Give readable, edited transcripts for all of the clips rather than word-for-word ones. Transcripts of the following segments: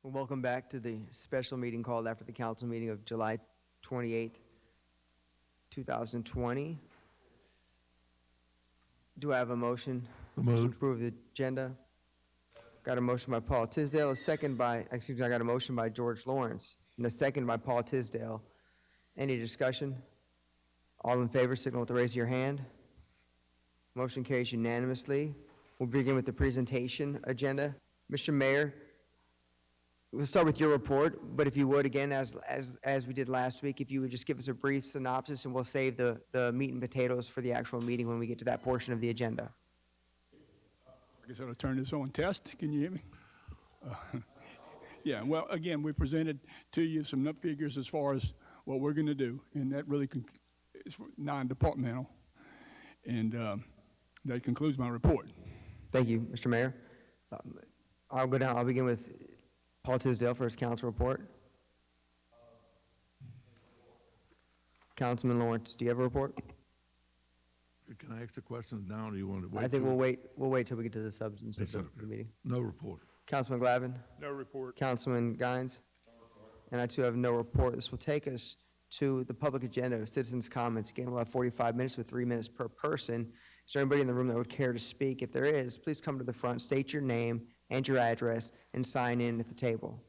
Well, welcome back to the special meeting called after the council meeting of July 28th, 2020. Do I have a motion to approve the agenda? Got a motion by Paul Tisdale, a second by, excuse me, I got a motion by George Lawrence, and a second by Paul Tisdale. Any discussion? All in favor, signal with the raise of your hand. Motion carries unanimously. We'll begin with the presentation agenda. Mr. Mayor, we'll start with your report, but if you would, again, as we did last week, if you would just give us a brief synopsis, and we'll save the meat and potatoes for the actual meeting when we get to that portion of the agenda. I guess I'll turn this on test. Can you hear me? Yeah, well, again, we presented to you some figures as far as what we're going to do, and that really is non-departmental, and that concludes my report. Thank you, Mr. Mayor. I'll begin with Paul Tisdale for his council report. Councilman Lawrence, do you have a report? Can I ask the questions now, or do you want to wait? I think we'll wait till we get to the substance of the meeting. No report. Councilman Glavin? No report. Councilman Gines? And I too have no report. This will take us to the public agenda of citizens' comments. Again, we'll have 45 minutes with 3 minutes per person. Is there anybody in the room that would care to speak? If there is, please come to the front, state your name and your address, and sign in at the table.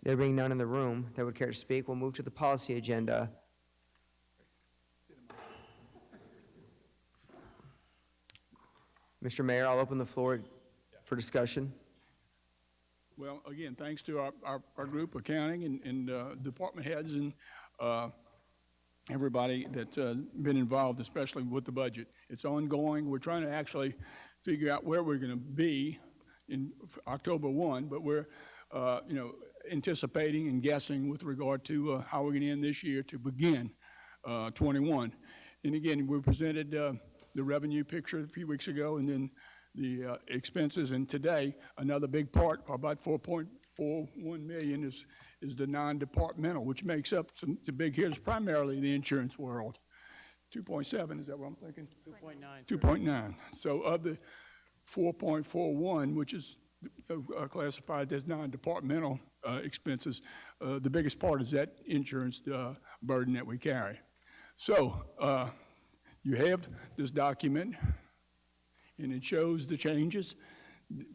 There being none in the room that would care to speak, we'll move to the policy agenda. Mr. Mayor, I'll open the floor for discussion. Well, again, thanks to our group, accounting and department heads and everybody that's been involved, especially with the budget. It's ongoing. We're trying to actually figure out where we're going to be in October 1, but we're anticipating and guessing with regard to how we're going to end this year to begin 21. And again, we presented the revenue picture a few weeks ago, and then the expenses. And today, another big part, about 4.41 million, is the non-departmental, which makes up the big hitters, primarily the insurance world. 2.7, is that what I'm thinking? 2.9. 2.9. So of the 4.41, which is classified as non-departmental expenses, the biggest part is that insurance burden that we carry. So you have this document, and it shows the changes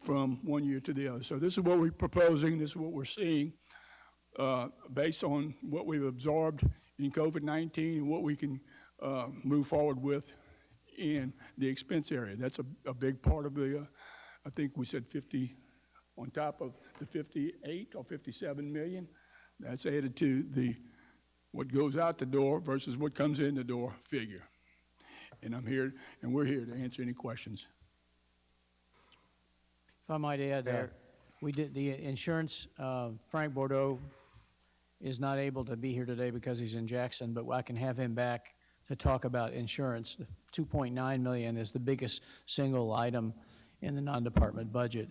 from one year to the other. So this is what we're proposing, this is what we're seeing, based on what we've absorbed in COVID-19 and what we can move forward with in the expense area. That's a big part of the, I think we said 50, on top of the 58 or 57 million. That's added to the what goes out the door versus what comes in the door figure. And I'm here, and we're here to answer any questions. If I might add, we did the insurance. Frank Bordeaux is not able to be here today because he's in Jackson, but I can have him back to talk about insurance. The 2.9 million is the biggest single item in the non-department budget.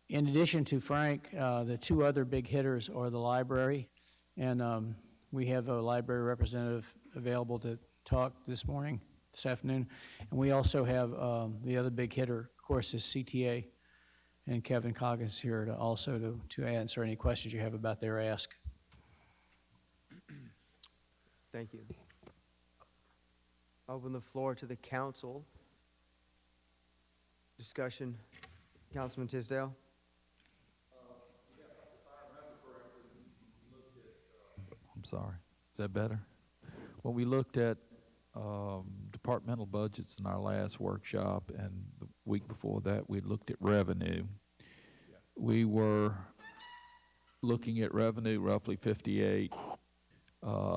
In addition to Frank, the two other big hitters are the library, and we have a library representative available to talk this afternoon, and we also have the other big hitter, of course, is CTA, and Kevin Coggins here to answer any questions you have about their ask. Thank you. Open the floor to the council. Discussion. Councilman Tisdale. I'm sorry. Is that better? When we looked at departmental budgets in our last workshop, and the week before that, we looked at revenue. We were looking at revenue roughly 58,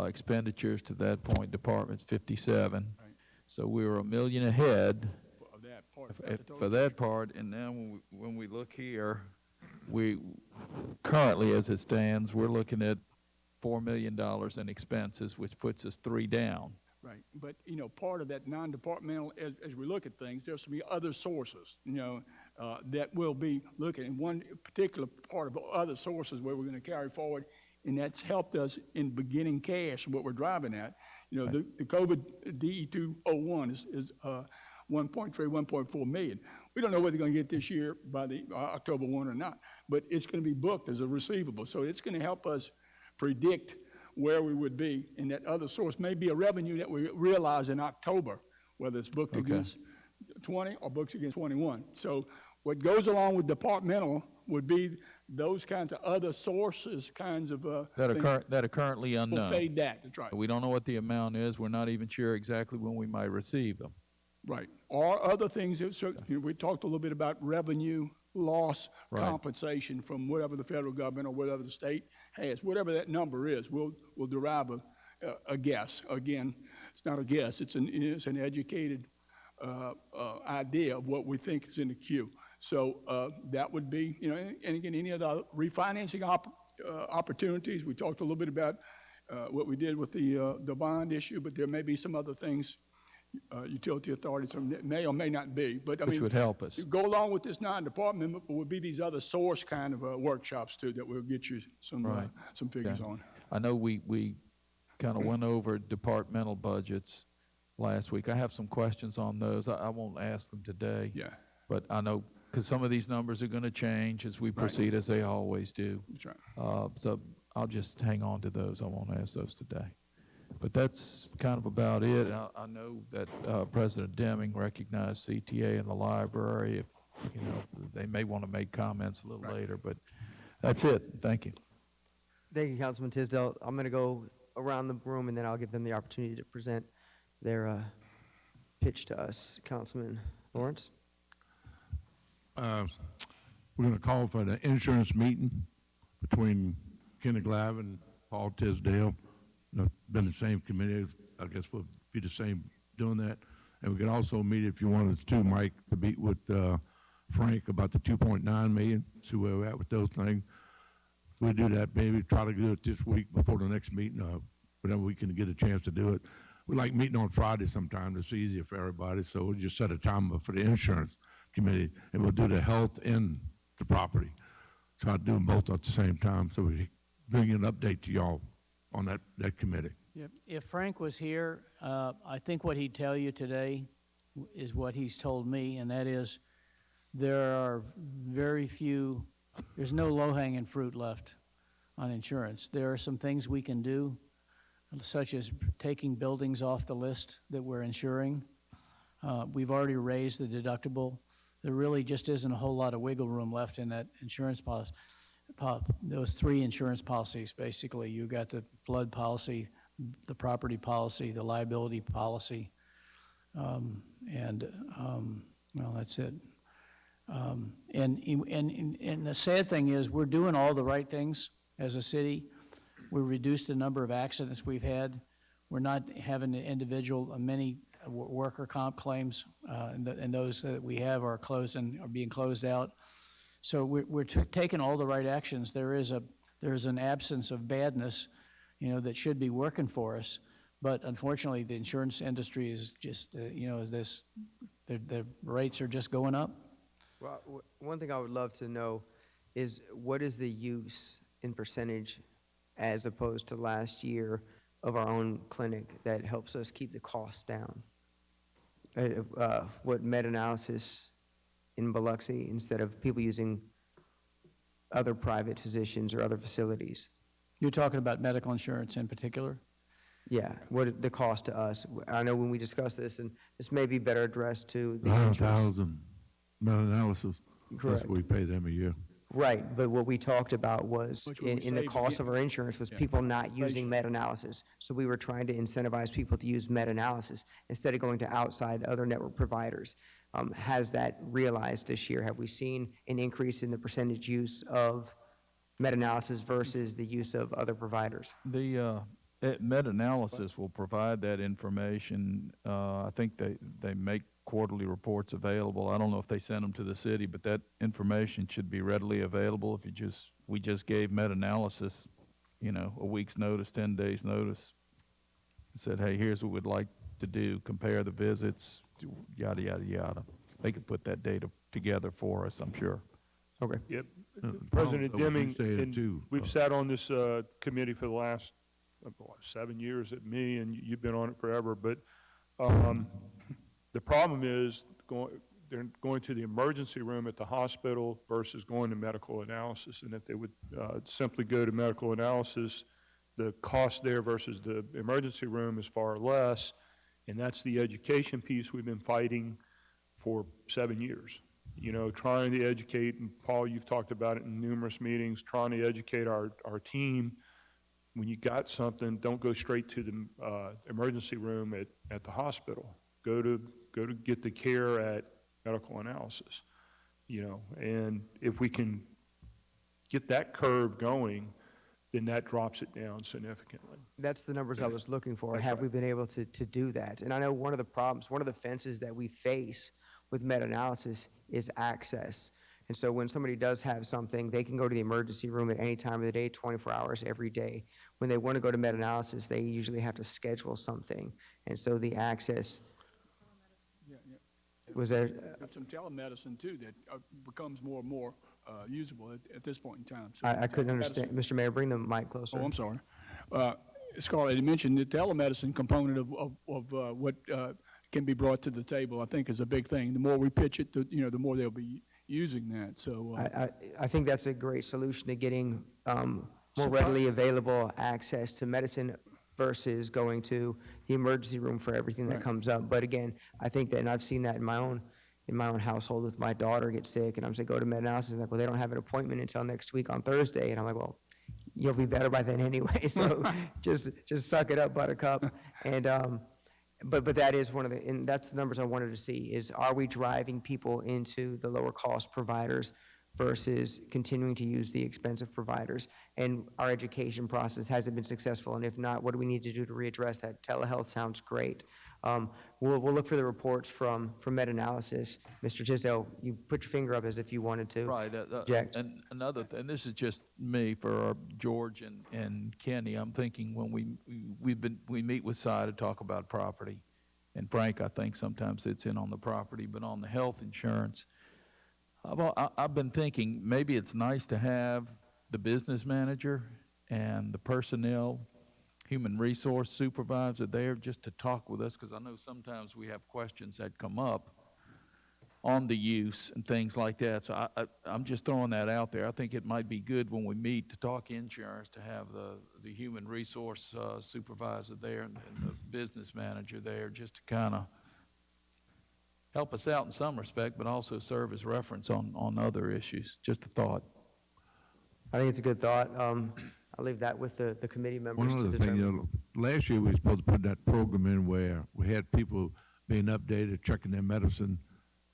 expenditures to that point, departments 57. Right. So we were $1 million ahead For that part. And now when we look here, we currently, as it stands, we're looking at $4 million in expenses, which puts us 3 down. Right, but part of that non-departmental, as we look at things, there's some other sources, that we'll be looking at. One particular part of other sources where we're going to carry forward, and that's helped us in beginning cash, what we're driving at. Right. The COVID DE201 is 1.3, 1.4 million. We don't know whether they're going to get this year by the October 1 or not, but it's going to be booked as a receivable. So it's going to help us predict where we would be, and that other source may be a revenue that we realize in October, whether it's booked against 20 or booked against 21. So what goes along with departmental would be those kinds of other sources, kinds of That things are currently will unknown. fade that. That's right. We don't know what the amount is. We're not even sure exactly when we might receive them. Right. Or other things, we talked a little bit about revenue loss Right. compensation from whatever the federal government or whatever the state has. Whatever that number is, we'll derive a guess. Again, it's not a guess. It's an educated idea of what we think is in the queue. So that would be, and again, any of the refinancing opportunities. We talked a little bit about what we did with the bond issue, but there may be some other things, utility authorities, may or may not be. But I Which mean, would help us. go along with this non-department, but would be these other source kind of workshops too that will get you some Right. some figures Okay. on. I know we kind of went over departmental budgets last week. I have some questions on those. I won't ask them today. Yeah, But I know, because some of these numbers are going to change as we proceed, as they always do. that's right. So I'll just hang on to those. I won't ask those today. But that's kind of about it. I know that President Deming recognized CTA in the library. If, they may want to make comments a little later, but that's it. Thank you. Thank you, Councilman Tisdale. I'm going to go around the room, and then I'll give them the opportunity to present their pitch to us. Councilman Lawrence? We're going to call for the insurance meeting between Kenny Glav and Paul Tisdale. Been the same committee. I guess we'll be the same doing that. And we can also meet, if you want us to, Mike, to meet with Frank about the 2.9 million, see where we're at with those things. We'll do that, maybe try to do it this week before the next meeting, whenever we can get a chance to do it. We like meeting on Friday sometimes. It's easier for everybody, so we'll just set a time for the insurance committee, and we'll do the health and the property. So I'll do them both at the same time, so we bring an update to y'all on that committee. Yep. If Frank was here, I think what he'd tell you today is what he's told me, and that is there are very few, there's no low-hanging fruit left on insurance. There are some things we can do, such as taking buildings off the list that we're insuring. We've already raised the deductible. There really just isn't a whole lot of wiggle room left in that insurance policy. Those three insurance policies, basically. You've got the flood policy, the property policy, the liability policy, well, that's it. And the sad thing is, we're doing all the right things as a city. We reduced the number of accidents we've had. We're not having the individual, many worker comp claims, and those that we have are being closed out. So we're taking all the right actions. There is an absence of badness, that should be working for us. But unfortunately, the insurance industry is just, the rates are just going up. Well, one thing I would love to know is what is the use in percentage as opposed to last year of our own clinic that helps us keep the costs down? What meta-analysis in Biloxi instead of people using other private physicians or other facilities? You're talking about medical insurance in particular? Yeah, what the cost to us? I know when we discussed this, and this may be better addressed to the insurance. 9,000 meta-analysis. Correct. That's what we pay them a year. Right, but what we talked about was, Which we in the saved cost again. of our insurance, was Yeah. people not using meta-analysis. So we were trying to incentivize people to use meta-analysis instead of going to outside other network providers. Has that realized this year? Have we seen an increase in the percentage use of meta-analysis versus the use of other providers? The meta-analysis will provide that information. I think they make quarterly reports available. I don't know if they send them to the city, but that information should be readily available. If we just gave meta-analysis, a week's notice, 10 days notice, said, hey, here's what we'd like to do, compare the visits, yada, yada, yada. They could put that data together for us, I'm sure. Okay. Yep. Paul, President would you Deming, say it and too? we've sat on this committee for the last 7 years at me, and you've been on it forever, but The problem is they're going to the emergency room at the hospital versus going to medical analysis. And if they would simply go to medical analysis, the cost there versus the emergency room is far less. And that's the education piece we've been fighting for 7 years. You know, trying to educate, and Paul, you've talked about it in numerous meetings, trying to educate our team. When you got something, don't go straight to the emergency room at the hospital. Go to get the care at medical analysis, you know. And if we can get that curve going, then that drops it down significantly. That's the numbers I was looking for. That's Have right. we been able to do that? And I know one of the problems, one of the fences that we face with meta-analysis is access. And so when somebody does have something, they can go to the emergency room at any time of the day, 24 hours every day. When they want to go to meta-analysis, they usually have to schedule something. And so the access, Yeah. was there, There's some telemedicine too that becomes more and more usable at this point in time. So I couldn't telemedicine- understand. Mr. Mayor, bring the mic closer. Oh, I'm sorry. Scarlett, you mentioned the telemedicine component of what can be brought to the table, I think is a big thing. The more we pitch it, the more they'll be using that, so. I think that's a great solution to getting more readily available access to medicine versus going to the emergency room for everything that Right. comes up. But again, I think that, and I've seen that in my own household with my daughter get sick, and I'm saying, go to meta-analysis, and like, well, they don't have an appointment until next week on Thursday, and I'm like, well, you'll be better by then anyway, so just suck it up, buttercup. And, but that is one of the, and that's the numbers I wanted to see, is are we driving people into the lower cost providers versus continuing to use the expensive providers? And our education process, has it been successful? And if not, what do we need to do to readdress that? Telehealth sounds great. We'll look for the reports from meta-analysis. Mr. Tisdale, you put your finger up as if you wanted to. Right, Object. and another, and this is just me for George and Kenny. I'm thinking when we meet with Cy to talk about property, and Frank, I think sometimes sits in on the property, but on the health insurance, I've been thinking maybe it's nice to have the business manager and the personnel, human resource supervisor there just to talk with us, because I know sometimes we have questions that come up on the use and things like that. So I'm just throwing that out there. I think it might be good when we meet to talk insurance to have the human resource supervisor there and the business manager there just to kind of help us out in some respect, but also serve as reference on other issues. Just a thought. I think it's a good thought. I'll leave that with the committee members One to other thing, determine. last year we were supposed to put that program in where we had people being updated, checking their medicine.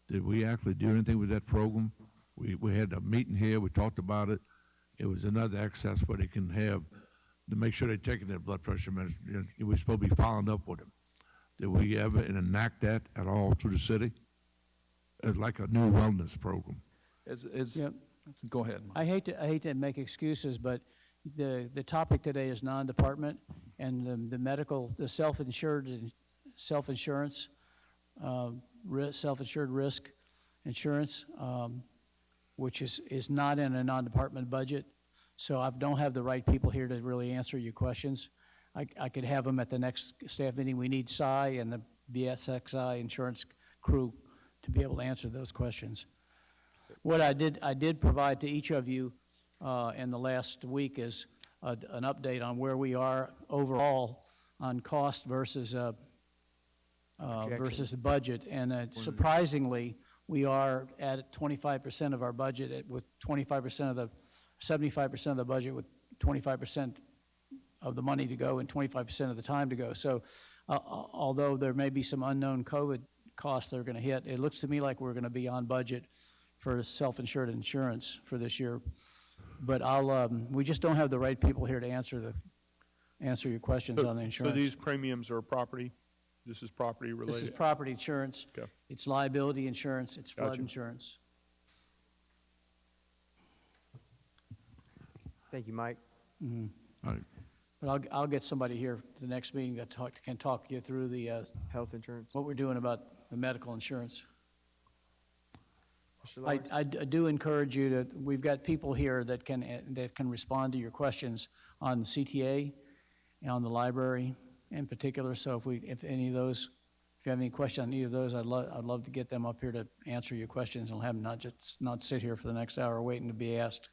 Did we actually do anything with that program? We had a meeting here, we talked about it. It was another access where they can have, to make sure they're taking their blood pressure medicine. We're supposed to be following up with them. Did we ever enact that at all through the city? It's like a new wellness program. Yep. Go ahead, Mike. I hate to make excuses, but the topic today is non-department, and the medical, the self-insured, self-insurance, self-insured risk insurance, which is not in a non-department budget. So I don't have the right people here to really answer your questions. I could have them at the next staff meeting. We need Cy and the BSXI insurance crew to be able to answer those questions. What I did provide to each of you in the last week is an update on where we are overall on cost versus the budget. And surprisingly, we are at 25% of our budget with 75% of the 75% of the budget with 25% of the money to go and 25% of the time to go. So although there may be some unknown COVID costs that are going to hit, it looks to me like we're going to be on budget for self-insured insurance for this year. But we just don't have the right people here to answer your questions on the insurance. So these premiums are property? This is property related? This is property insurance. Okay. It's liability insurance. It's flood Gotcha. insurance. Thank you, Mike. Mm-hmm. All right. But I'll get somebody here to the next meeting that can talk you through the Health insurance. what we're doing about the medical insurance. Mr. Lawrence? I do encourage you to, we've got people here that can respond to your questions on the CTA and on the library in particular. So if any of those if you have any question on either of those, I'd love to get them up here to answer your questions and have them not sit here for the next hour waiting to be asked.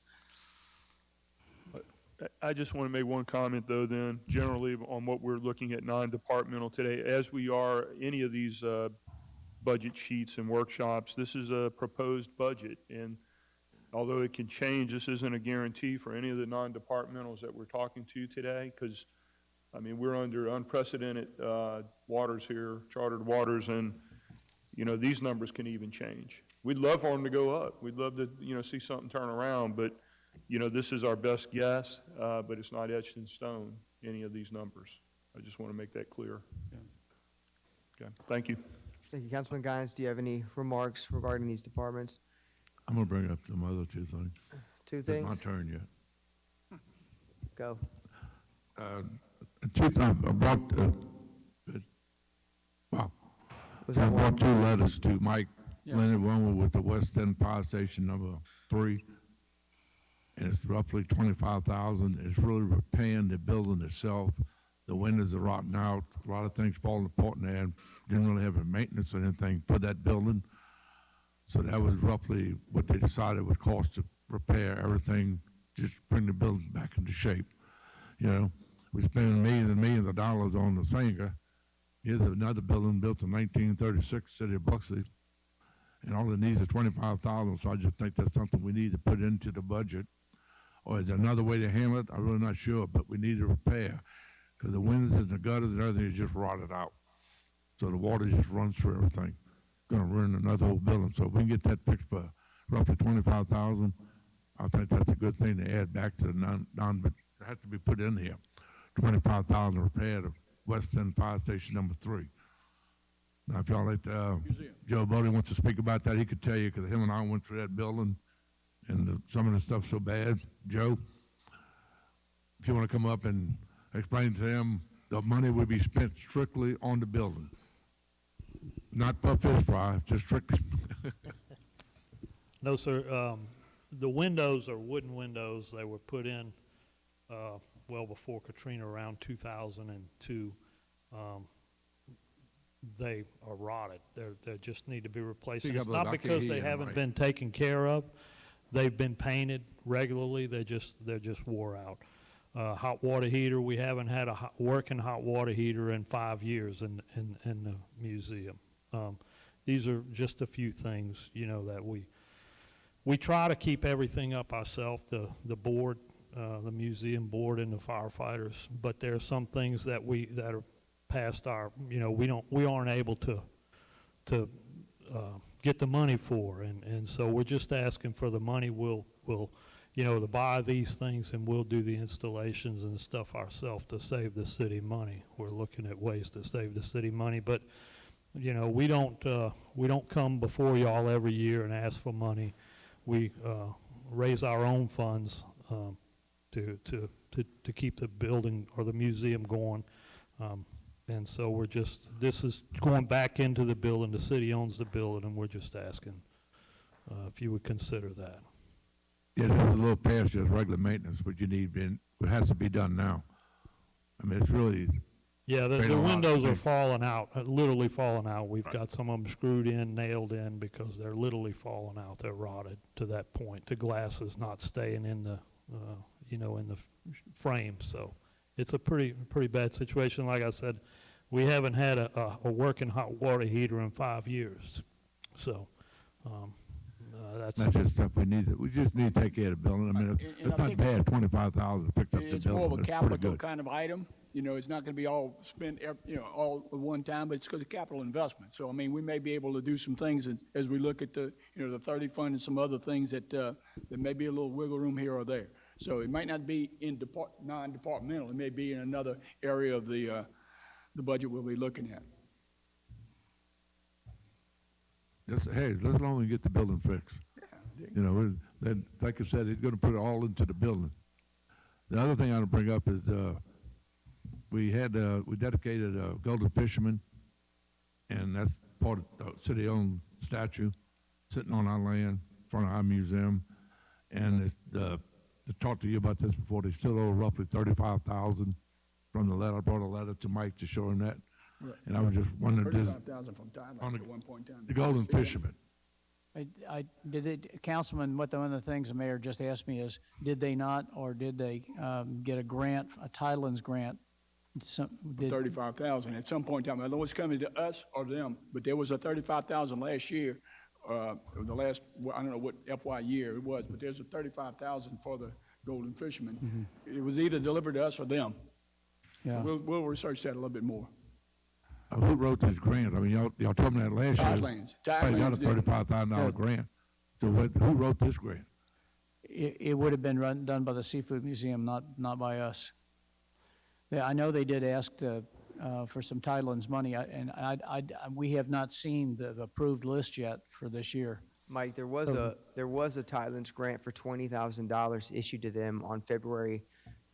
I just want to make one comment, though, then, generally on what we're looking at non-departmental today. As we are any of these budget sheets and workshops, this is a proposed budget, and although it can change, this isn't a guarantee for any of the non-departmentals that we're talking to today, because, I mean, we're under unprecedented waters here, chartered waters, and, you know, these numbers can even change. We'd love for them to go up. We'd love to, you know, see something turn around, but you know, this is our best guess, but it's not etched in stone, any of these numbers. I just want to make that clear. Okay, thank you. Thank you, Councilman Guines. Do you have any remarks regarding these departments? I'm gonna bring up some other two things. Two It's things? my turn yet. Go. Two things, I brought, Was I that brought one? two letters to Mike Yeah. Leonard. One was with the West End Fire Station number 3, and it's roughly $25,000. It's really repairing the building itself. The windows are rotting out. A lot of things falling apart in there. Didn't really have a maintenance or anything for that building. So that was roughly what they decided would cost to repair everything, just bring the building back into shape. You know, we spend millions and millions of dollars on the Singer. Here's another building built in 1936, city of Biloxi, and all it needs is $25,000. So I just think that's something we need to put into the budget. Or is there another way to handle it? I'm really not sure, but we need to repair, because the windows and the gutters and everything is just rotted out. So the water just runs through everything. Gonna ruin another whole building. So if we can get that fixed for roughly $25,000, I think that's a good thing to add back to the but it has to be put in here. $25,000 repair the West End Fire Station number 3. Now, if y'all like, Joe Bodie wants to speak about that, he could tell you, because him and I went through that building, and some of the stuff's so bad. Joe, if you want to come up and explain to them, the money would be spent strictly on the building. Not for fish fry, just strictly. No, sir. The windows are wooden windows. They were put in well before Katrina, around 2002. They are rotted. They just need to be replaced. And it's not because they haven't been taken care of. They've been painted regularly. They're just wore out. Hot water heater. We haven't had a working hot water heater in 5 years in the museum. These are just a few things, you know, that we try to keep everything up ourselves, the board, the museum board, and the firefighters. But there are some things that are past our, you know, we aren't able to get the money for, and so we're just asking for the money. We'll you know, to buy these things, and we'll do the installations and stuff ourselves to save the city money. We're looking at ways to save the city money, but you know, we don't come before y'all every year and ask for money. We raise our own funds to keep the building or the museum going, and so this is going back into the building. The city owns the building, and we're just asking if you would consider that. Yeah, there's a little past just regular maintenance, but it has to be done now. I mean, it's really. Yeah, the windows are falling out, literally falling out. We've got some of them screwed in, nailed in, because they're literally falling out. They're rotted to that point. The glass is not staying in the, you know, in the frame. So it's a pretty bad situation. Like I said, we haven't had a working hot water heater in 5 years. So that's just stuff we need. We just need to take care of the building. I mean, it's not bad. $25,000 to fix up the building. It's more of a It's pretty capital good. kind of item. You know, it's not going to be all spent, you know, all at one time, but it's because of capital investment. So, I mean, we may be able to do some things as we look at the, you know, the 30 fund and some other things that there may be a little wiggle room here or there. So it might not be in non-departmental. It may be in another area of the budget we'll be looking at. Hey, as long as we get the building fixed. Yeah. You know, then, like I said, it's going to put it all into the building. The other thing I want to bring up is we dedicated a Golden Fisherman, and that's part of the city-owned statue sitting on our land in front of our museum. And I talked to you about this before. They still owe roughly $35,000 from the letter. I brought a letter to Mike to show him that. And I was just wondering, does, 35,000 from Thailand at one point in time. the Golden Fisherman, Councilman, one of the things the mayor just asked me is, did they not, or did they get a grant, a Tidelands grant? Did- 35,000 at some point in time. I don't know it's coming to us or them, but there was a 35,000 last year, the last, well, I don't know what FY year it was, but there's a 35,000 for the Golden Fisherman. It was either delivered to us or them. Yeah. We'll research that a little bit more. who wrote this grant? I mean, y'all told me that last year. Tidelands. Somebody got a Tidelands did. $35,000 grant. So who wrote this grant? It would have been done by the Seafood Museum, not by us. I know they did ask for some Tidelands money, we have not seen the approved list yet for this year. Mike, there was a Thailand's grant for $20,000 issued to them on February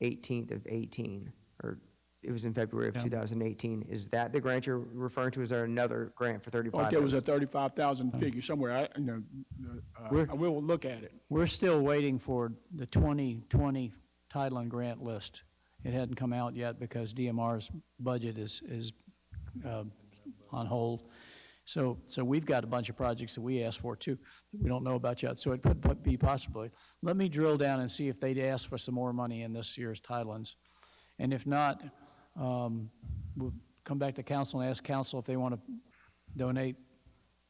18th of 18, or it was in February of Yeah. 2018. Is that the grant you're referring to? Is there another grant for Like 35,000? there was a 35,000 figure somewhere. We're- I will look at it. We're still waiting for the 2020 Tideland grant list. It hadn't come out yet because DMR's budget is on hold. So we've got a bunch of projects that we asked for too, that we don't know about yet. So it could be possibly. Let me drill down and see if they'd ask for some more money in this year's Tidelands. And if not, we'll come back to council and ask council if they want to donate,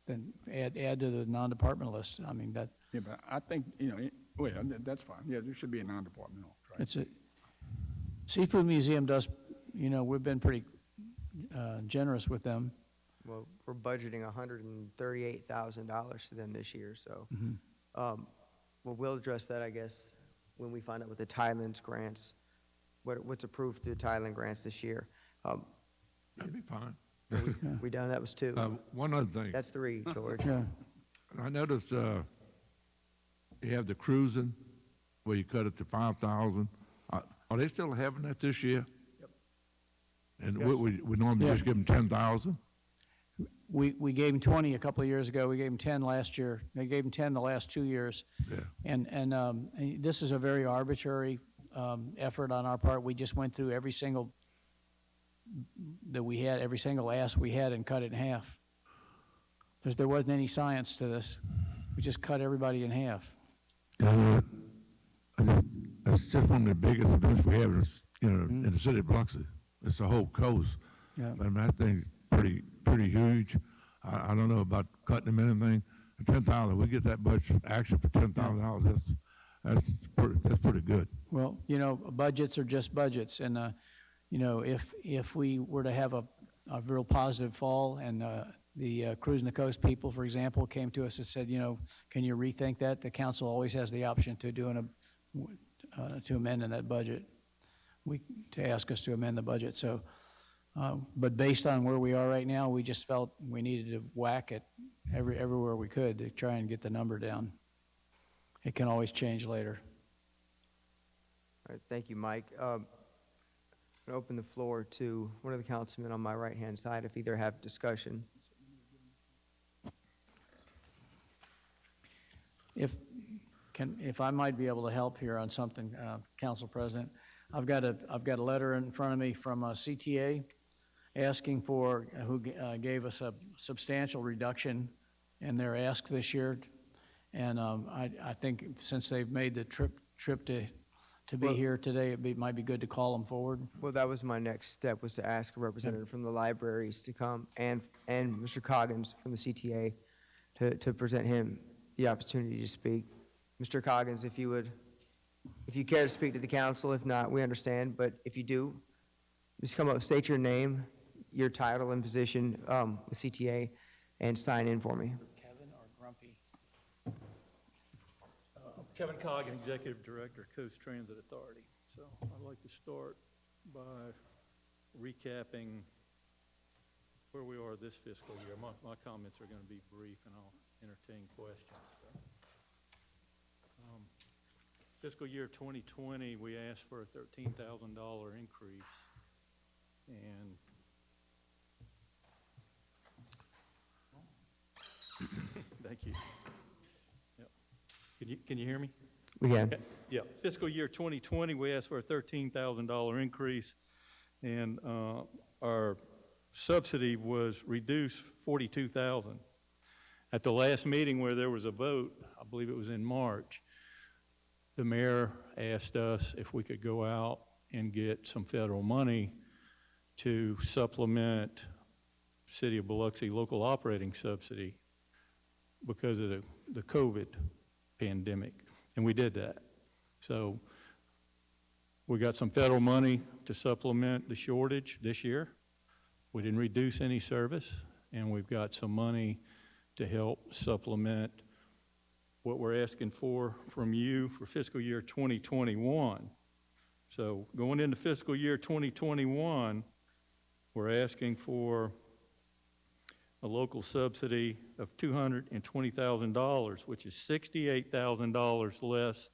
then add to the non-department list. I mean, that, Yeah, but I think, that's fine. Yeah, there should be a non-departmental. Right? it's a, Seafood Museum does, we've been pretty generous with them. Well, we're budgeting $138,000 to them this year, so. Well, we'll address that, I guess, when we find out what the Thailand's grants, what's approved through the Thailand grants this year. That'd be fine. We done, that was two. One other thing. That's three, George. Yeah. I noticed you have the cruising where you cut it to 5,000. Are they still having that this year? Yep. And we normally Yeah. just give them 10,000? We gave them 20 a couple of years ago. We gave them 10 last year. They gave them 10 the last 2 years. Yeah. And this is a very arbitrary effort on our part. We just went through every single ask we had and cut it in half. There wasn't any science to this. We just cut everybody in half. Yeah, that's just one of the biggest events we have in the city of Biloxi. It's the whole coast. Yeah. I mean, that thing's pretty huge. I don't know about cutting them anything. 10,000, we get that much action for $10,000. That's pretty good. Well, budgets are just budgets, and if we were to have a real positive fall, and the Cruising the Coast people, for example, came to us and said, can you rethink that? The council always has the option to to amend in that budget, to ask us to amend the budget. So, but based on where we are right now, we just felt we needed to whack it everywhere we could to try and get the number down. It can always change later. All right, thank you, Mike. I'm going to open the floor to one of the councilmen on my right-hand side if either have discussion. If I might be able to help here on something, Council President, I've got a letter in front of me from CTA asking for, who gave us a substantial reduction in their ask this year, and I think since they've made the trip to be here today, might be good to call them forward. Well, that was my next step, was to ask a representative from the libraries to come, and Mr. Coggins from the CTA to present him the opportunity to speak. Mr. Coggins, if you care to speak to the council. If not, we understand, but if you do, just come up, state your name, your title and position with CTA, and sign in for me. Kevin or Grumpy? Kevin Coggan, Executive Director, Coast Transit Authority. So I'd like to start by recapping where we are this fiscal year. My comments are going to be brief, and I'll entertain questions. Fiscal year 2020, we asked for a $13,000 increase, and thank you. Yep. Can you hear me? We can. Yeah, fiscal year 2020, we asked for a $13,000 increase, and our subsidy was reduced 42,000. At the last meeting where there was a vote, I believe it was in March, the mayor asked us if we could go out and get some federal money to supplement City of Biloxi local operating subsidy because of the COVID pandemic, and we did that. So we got some federal money to supplement the shortage this year. We didn't reduce any service, and we've got some money to help supplement what we're asking for from you for fiscal year 2021. So going into fiscal year 2021, we're asking for a local subsidy of $220,000, which is $68,000 less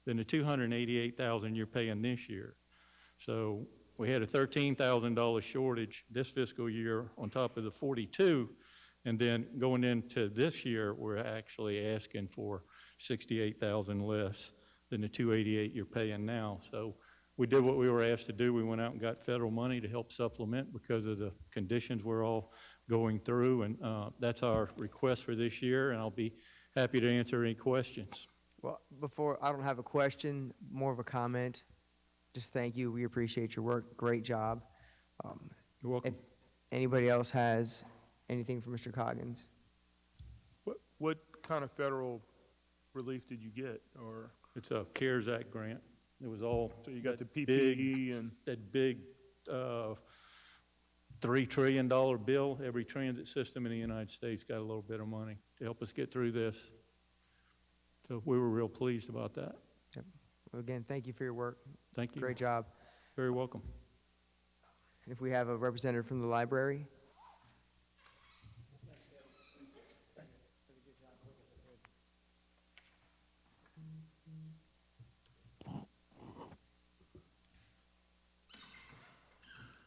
than the $288,000 you're paying this year. So we had a $13,000 shortage this fiscal year on top of the 42, and then going into this year, we're actually asking for $68,000 less than the $288 you're paying now. So we did what we were asked to do. We went out and got federal money to help supplement because of the conditions we're all going through, and that's our request for this year, and I'll be happy to answer any questions. Well, I don't have a question, more of a comment. Just thank you. We appreciate your work. Great job. You're welcome. If anybody else has anything for Mr. Coggins? What kind of federal relief did you get? Or It's a CARES Act grant. It was all. so you got the that PPE and that big $3 trillion bill. Every transit system in the United States got a little bit of money to help us get through this. So we were real pleased about that. Yep. Well, again, thank you for your work. Thank you. Great job. Very welcome. And if we have a representative from the library?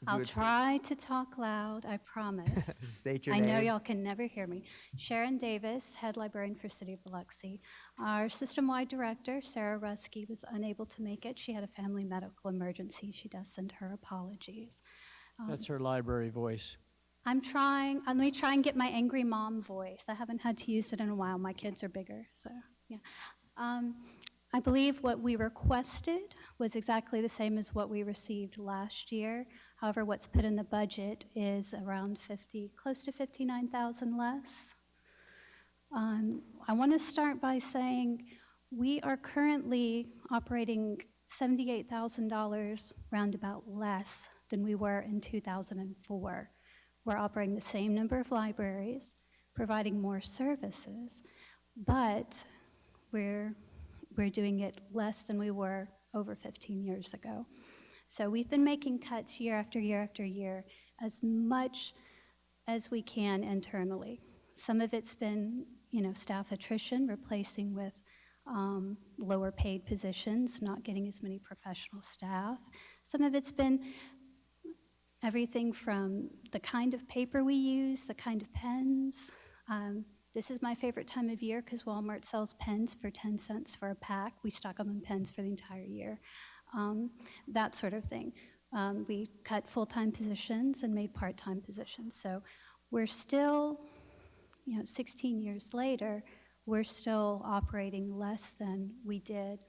I'll try to talk loud, I promise. State your I name. know y'all can never hear me. Sharon Davis, head librarian for City of Biloxi. Our system-wide director, Sarah Rusky, was unable to make it. She had a family medical emergency. She does send her apologies. That's her library voice. I'm trying, let me try and get my angry mom voice. I haven't had to use it in a while. My kids are bigger, so yeah. I believe what we requested was exactly the same as what we received last year. However, what's put in the budget is around close to 59,000 less. I want to start by saying we are currently operating $78,000 roundabout less than we were in 2004. We're operating the same number of libraries, providing more services, but we're doing it less than we were over 15 years ago. So we've been making cuts year after year after year, as much as we can internally. Some of it's been, staff attrition, replacing with lower paid positions, not getting as many professional staff. Some of it's been everything from the kind of paper we use, the kind of pens. This is my favorite time of year because Walmart sells pens for 10 cents for a pack. We stock them in pens for the entire year. That sort of thing. We cut full-time positions and made part-time positions. So we're still, 16 years later, we're still operating less than we did,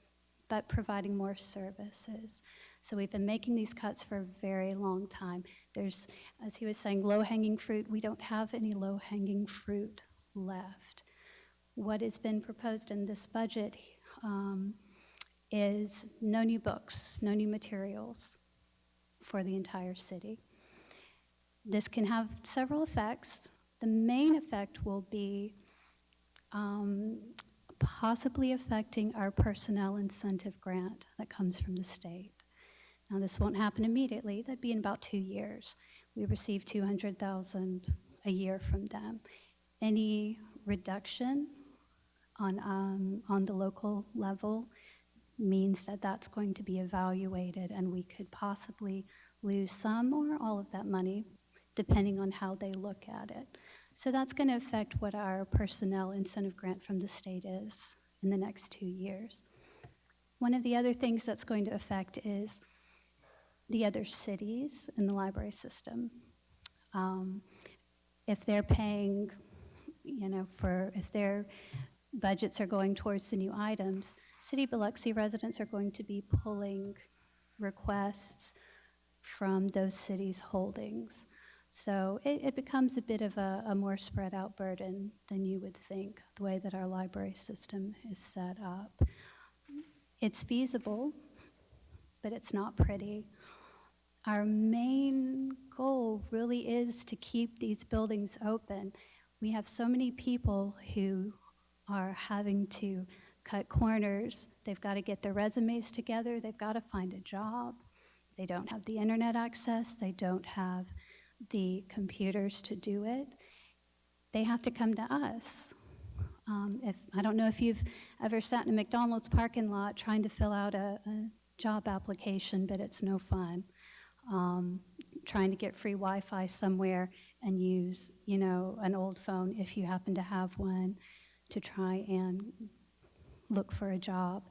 but providing more services. So we've been making these cuts for a very long time. There's, as he was saying, low-hanging fruit. We don't have any low-hanging fruit left. What has been proposed in this budget is no new books, no new materials for the entire city. This can have several effects. The main effect will be possibly affecting our personnel incentive grant that comes from the state. Now, this won't happen immediately. That'd be in about 2 years. We receive $200,000 a year from them. Any reduction on the local level means that that's going to be evaluated, and we could possibly lose some or all of that money, depending on how they look at it. So that's going to affect what our personnel incentive grant from the state is in the next 2 years. One of the other things that's going to affect is the other cities in the library system. If they're paying, if their budgets are going towards the new items, City of Biloxi residents are going to be pulling requests from those cities' holdings. So it becomes a bit of a more spread out burden than you would think, the way that our library system is set up. It's feasible, but it's not pretty. Our main goal really is to keep these buildings open. We have so many people who are having to cut corners. They've got to get their resumes together. They've got to find a job. They don't have the internet access. They don't have the computers to do it. They have to come to us. I don't know if you've ever sat in a McDonald's parking lot trying to fill out a job application, but it's no fun. Trying to get free Wi-Fi somewhere and use, an old phone if you happen to have one to try and look for a job.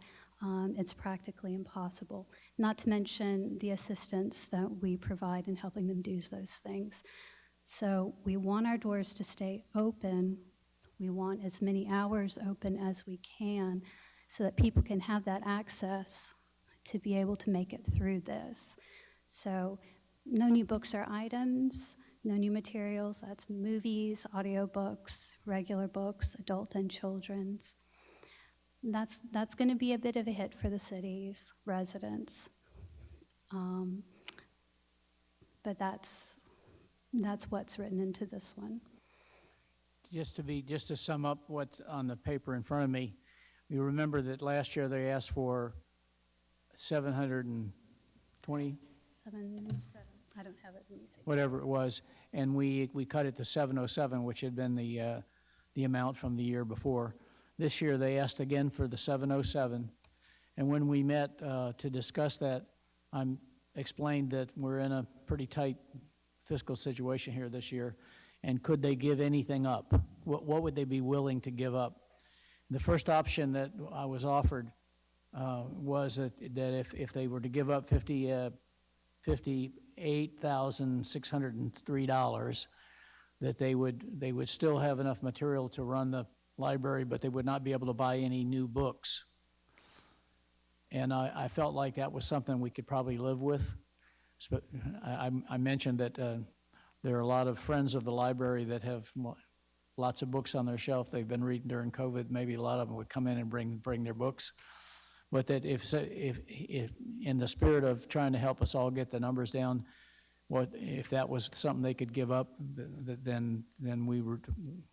It's practically impossible. Not to mention the assistance that we provide in helping them do those things. So we want our doors to stay open. We want as many hours open as we can so that people can have that access to be able to make it through this. So no new books or items, no new materials. That's movies, audiobooks, regular books, adult and children's. That's going to be a bit of a hit for the city's residents. But that's what's written into this one. Just to sum up what's on the paper in front of me, you remember that last year they asked for 720, I don't have it, let me see. whatever it was, and we cut it to 707, which had been the amount from the year before. This year they asked again for the 707, and when we met to discuss that, I explained that we're in a pretty tight fiscal situation here this year, and could they give anything up? What would they be willing to give up? The first option that I was offered was that if they were to give up $58,603, that they would still have enough material to run the library, but they would not be able to buy any new books. And I felt like that was something we could probably live with. So I mentioned that there are a lot of friends of the library that have lots of books on their shelf they've been reading during COVID. Maybe a lot of them would come in and bring their books. But that if in the spirit of trying to help us all get the numbers down, if that was something they could give up, then we would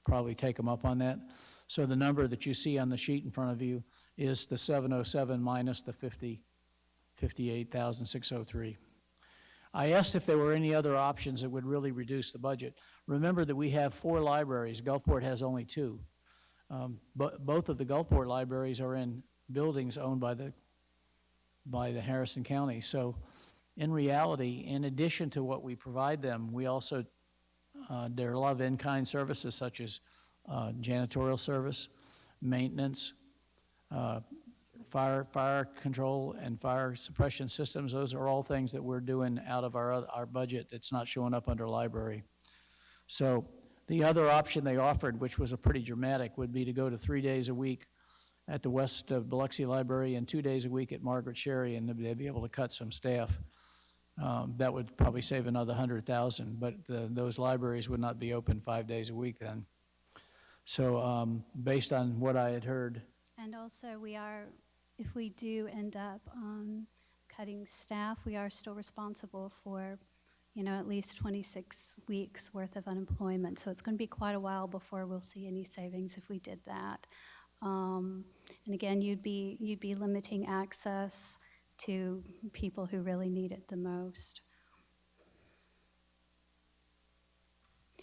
probably take them up on that. So the number that you see on the sheet in front of you is the 707 minus the 58,603. I asked if there were any other options that would really reduce the budget. Remember that we have 4 libraries. Gulfport has only 2. But both of the Gulfport libraries are in buildings owned by the Harrison County. So in reality, in addition to what we provide them, we also, there are a lot of in-kind services such as janitorial service, maintenance, fire control and fire suppression systems. Those are all things that we're doing out of our budget that's not showing up under library. So the other option they offered, which was a pretty dramatic, would be to go to 3 days a week at the West Biloxi Library and 2 days a week at Margaret Sherry, and they'd be able to cut some staff. That would probably save another $100,000, but those libraries would not be open 5 days a week then. So based on what I had heard. And also if we do end up cutting staff, we are still responsible for, at least 26 weeks worth of unemployment. So it's going to be quite a while before we'll see any savings if we did that. And again, you'd be limiting access to people who really need it the most.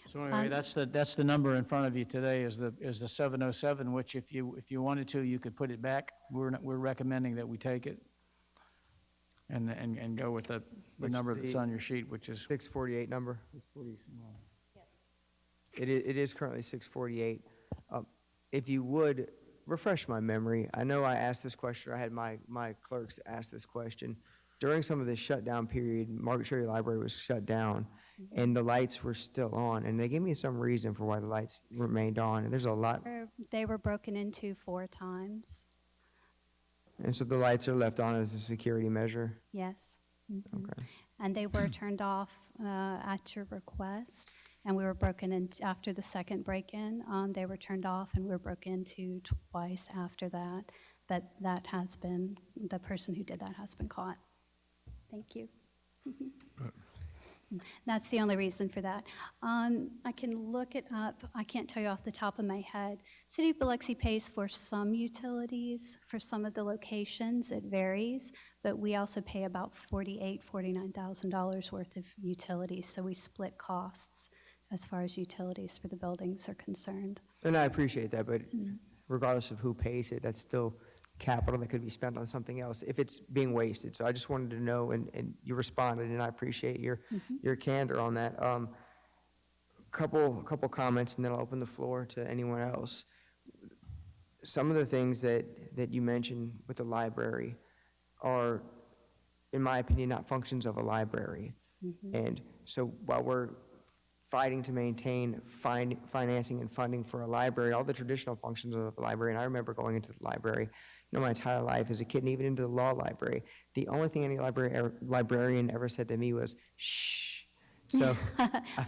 So anyway, that's the number in front of you today is the 707, which if you wanted to, you could put it back. We're recommending that we take it and go with the number that's on your sheet, which is 648 number? It is currently 648. If you would refresh my memory, I know I asked this question, I had my clerks ask this question. During some of the shutdown period, Margaret Sherry Library was shut down, and the lights were still on, and they gave me some reason for why the lights remained on, and there's a lot, They were broken into 4 times. and so the lights are left on as a security measure. Yes. Mhm. Okay. And they were turned off at your request, and we were broken in after the second break-in. They were turned off, and we were broken into twice after that. But that has been, the person who did that has been caught. Thank you. That's the only reason for that. I can look it up. I can't tell you off the top of my head. City of Biloxi pays for some utilities for some of the locations. It varies, but we also pay about $49,000 worth of utilities. So we split costs as far as utilities for the buildings are concerned. And I appreciate that, but regardless of who pays it, that's still capital that could be spent on something else if it's being wasted. So I just wanted to know, and you responded, and I appreciate your candor on that. Couple comments, and then I'll open the floor to anyone else. Some of the things that you mentioned with the library are, in my opinion, not functions of a library. And so while we're fighting to maintain financing and funding for a library, all the traditional functions of a library, and I remember going into the library, my entire life as a kid, and even into the law library, the only thing any librarian ever said to me was, shh. So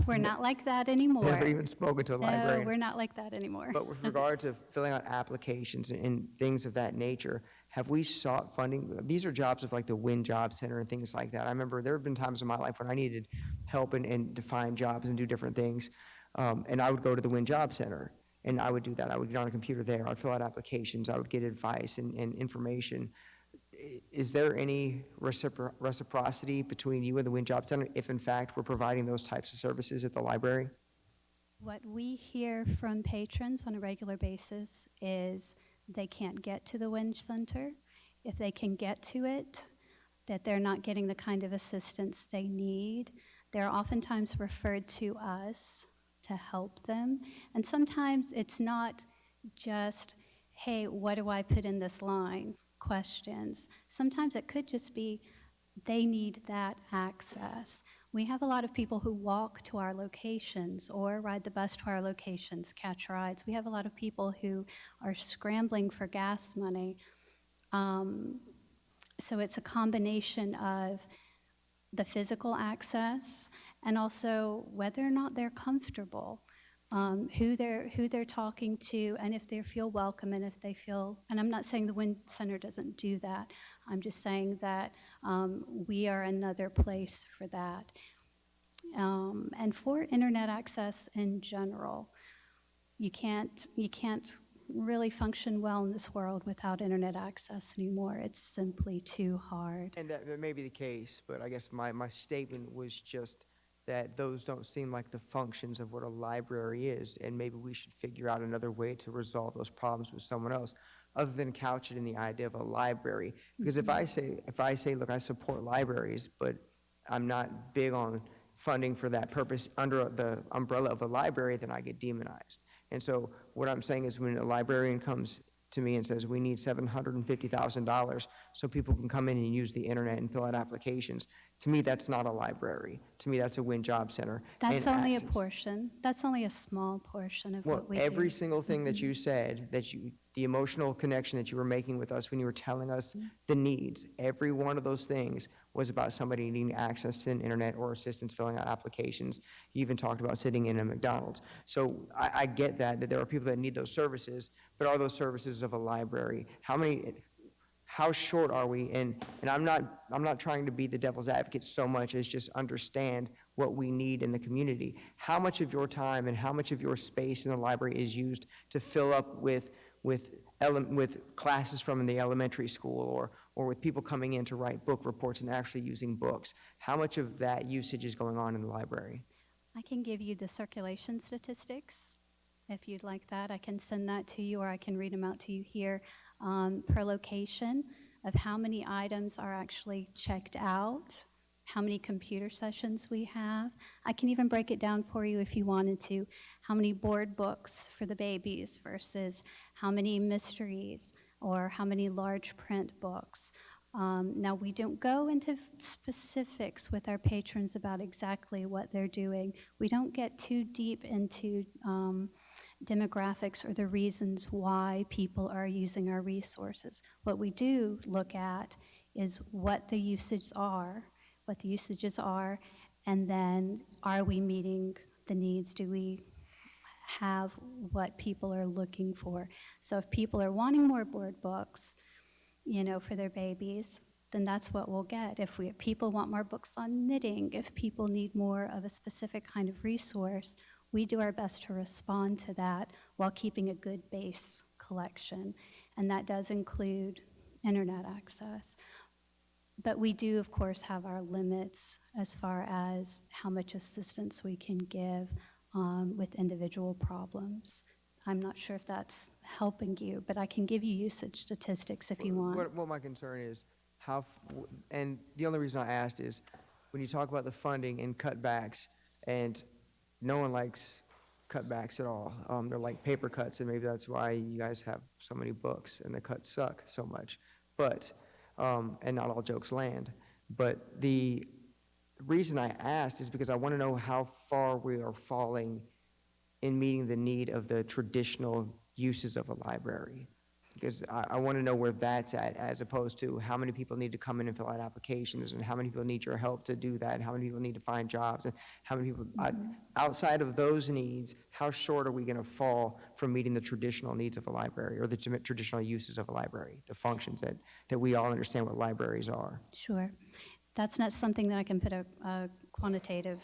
We're not like that anymore. never even spoken to a librarian. No, we're not like that anymore. But with regard to filling out applications and things of that nature, have we sought funding? These are jobs of like the Wynn Job Center and things like that. I remember there have been times in my life when I needed help and to find jobs and do different things. And I would go to the Wynn Job Center, and I would do that. I would get on a computer there. I'd fill out applications. I would get advice and information. Is there any reciprocity between you and the Wynn Job Center if, in fact, we're providing those types of services at the library? What we hear from patrons on a regular basis is they can't get to the Wynn Center. If they can get to it, that they're not getting the kind of assistance they need. They're oftentimes referred to us to help them. And sometimes it's not just, hey, what do I put in this line? Questions. Sometimes it could just be they need that access. We have a lot of people who walk to our locations or ride the bus to our locations, catch rides. We have a lot of people who are scrambling for gas money. So it's a combination of the physical access and also whether or not they're comfortable, who they're talking to, and if they feel welcome, and if they feel, and I'm not saying the Wynn Center doesn't do that, I'm just saying that we are another place for that. And for internet access in general, you can't really function well in this world without internet access anymore. It's simply too hard. And that may be the case, but I guess my statement was just that those don't seem like the functions of what a library is, and maybe we should figure out another way to resolve those problems with someone else, other than couch it in the idea of a library. Because if I say, look, I support libraries, but I'm not big on funding for that purpose under the umbrella of a library, then I get demonized. And so what I'm saying is when a librarian comes to me and says, we need $750,000 so people can come in and use the internet and fill out applications, to me, that's not a library. To me, that's a Wynn Job Center. That's and only access. a portion. That's only a small portion of Well, what we do. every single thing that you said, the emotional connection that you were making with us when you were telling us the needs, every one of those things was about somebody needing access to an internet or assistance filling out applications. You even talked about sitting in a McDonald's. So I get that there are people that need those services, but are those services of a library? How short are we? And I'm not trying to be the devil's advocate so much as just understand what we need in the community. How much of your time and how much of your space in the library is used to fill up with classes from the elementary school or with people coming in to write book reports and actually using books? How much of that usage is going on in the library? I can give you the circulation statistics if you'd like that. I can send that to you, or I can read them out to you here per location of how many items are actually checked out, how many computer sessions we have. I can even break it down for you if you wanted to, how many board books for the babies versus how many mysteries or how many large print books. Now, we don't go into specifics with our patrons about exactly what they're doing. We don't get too deep into demographics or the reasons why people are using our resources. What we do look at is what the usages are, and then are we meeting the needs? Do we have what people are looking for? So if people are wanting more board books, for their babies, then that's what we'll get. If people want more books on knitting, if people need more of a specific kind of resource, we do our best to respond to that while keeping a good base collection. And that does include internet access. But we do, of course, have our limits as far as how much assistance we can give with individual problems. I'm not sure if that's helping you, but I can give you usage statistics if you want. What my concern is, and the only reason I asked is, when you talk about the funding and cutbacks, and no one likes cutbacks at all. They're like paper cuts, and maybe that's why you guys have so many books, and the cuts suck so much. But, and not all jokes land. But the reason I asked is because I want to know how far we are falling in meeting the need of the traditional uses of a library. Because I want to know where that's at, as opposed to how many people need to come in and fill out applications, and how many people need your help to do that, and how many people need to find jobs, and how many people, outside of those needs, how short are we going to fall from meeting the traditional needs of a library, or the traditional uses of a library, the functions that we all understand what libraries are? Sure. That's not something that I can put a quantitative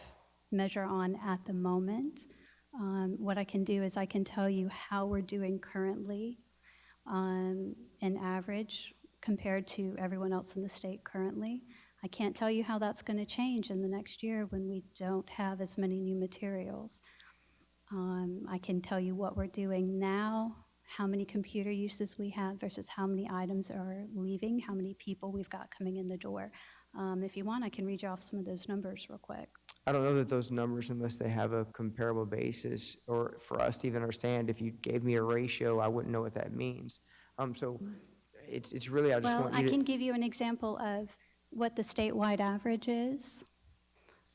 measure on at the moment. What I can do is I can tell you how we're doing currently in average compared to everyone else in the state currently. I can't tell you how that's going to change in the next year when we don't have as many new materials. I can tell you what we're doing now, how many computer uses we have versus how many items are leaving, how many people we've got coming in the door. If you want, I can read you off some of those numbers real quick. I don't know that those numbers, unless they have a comparable basis, or for us to even understand, if you gave me a ratio, I wouldn't know what that means. So it's really, I just Well, want I you can to, give you an example of what the statewide average is,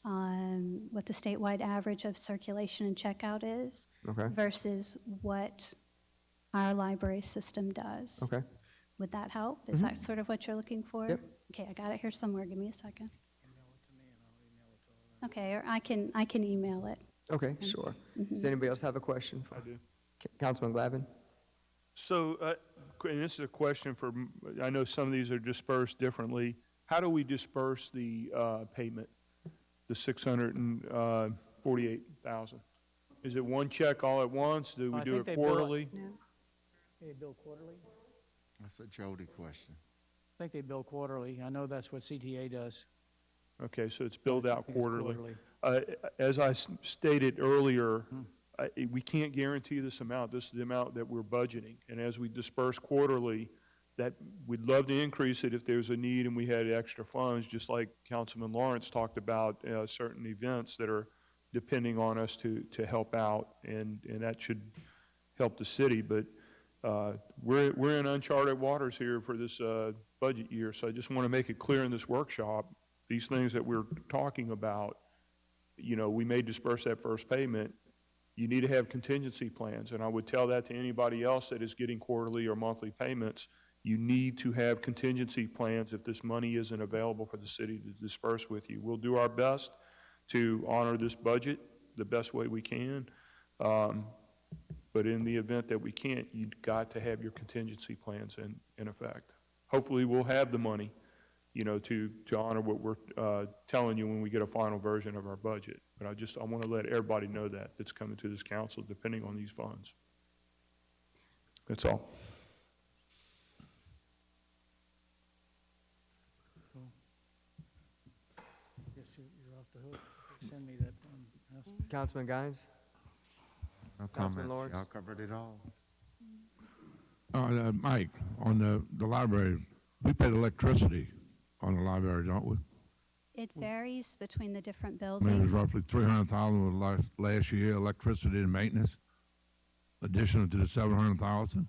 what the statewide average of circulation and checkout is okay, versus what our library system does. okay. Would that help? Is that sort of what you're looking for? Yep. Okay, I got it here somewhere. Give me a second. Okay, or I can email it. Okay, sure. Does anybody else have a question? I do. Councilman Glavin? So, and this is a question for, I know some of these are dispersed differently. How do we disperse the payment, the $648,000? Is it one check all at once? Do we I do think it they bill it- quarterly? No. They bill quarterly? That's a Jody question. I think they bill quarterly. I know that's what CTA does. Okay, so it's billed out I think it's quarterly. As I stated earlier, we can't guarantee this amount. This is the amount that we're budgeting. And as we disperse quarterly, that we'd love to increase it if there's a need and we had extra funds, just like Councilman Lawrence talked about certain events that are depending on us to help out, and that should help the city. But we're in uncharted waters here for this budget year, so I just want to make it clear in this workshop, these things that we're talking about, we may disperse that first payment. You need to have contingency plans, and I would tell that to anybody else that is getting quarterly or monthly payments. You need to have contingency plans if this money isn't available for the city to disperse with you. We'll do our best to honor this budget the best way we can, but in the event that we can't, you've got to have your contingency plans in effect. Hopefully we'll have the money, to honor what we're telling you when we get a final version of our budget. But I want to let everybody know that's coming to this council depending on these funds. That's all. Guess you're off the hook. Send me that. Councilman Guines? No Councilman comment. Lawrence? Y'all covered it all. Mike, on the library, we paid electricity on the library, don't we? It varies between the different I mean, it was buildings. roughly $300,000 last year, electricity and maintenance, additional to the $700,000.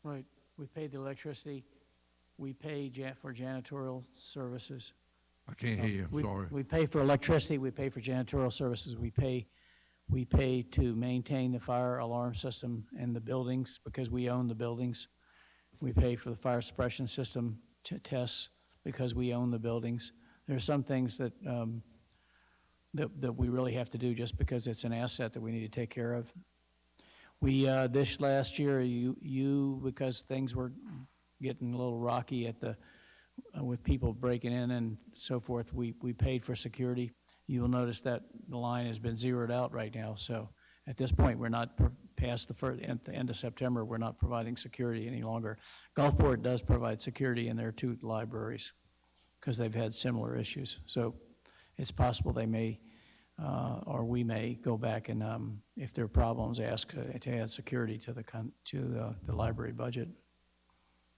Right. We paid the electricity We pay for janitorial services. I can't hear you, I'm sorry. We pay for electricity, we pay for janitorial services, we pay to maintain the fire alarm system in the buildings because we own the buildings. We pay for the fire suppression system tests because we own the buildings. There are some things that, that we really have to do just because it's an asset that we need to take care of. We, this last year, because things were getting a little rocky at the, with people breaking in and so forth, we paid for security. You will notice that the line has been zeroed out right now. So at this point, we're not past at the end of September, we're not providing security any longer. Gulfport does provide security in their 2 libraries because they've had similar issues. So it's possible they may, or we may go back and, if there are problems, ask to add security to the library budget.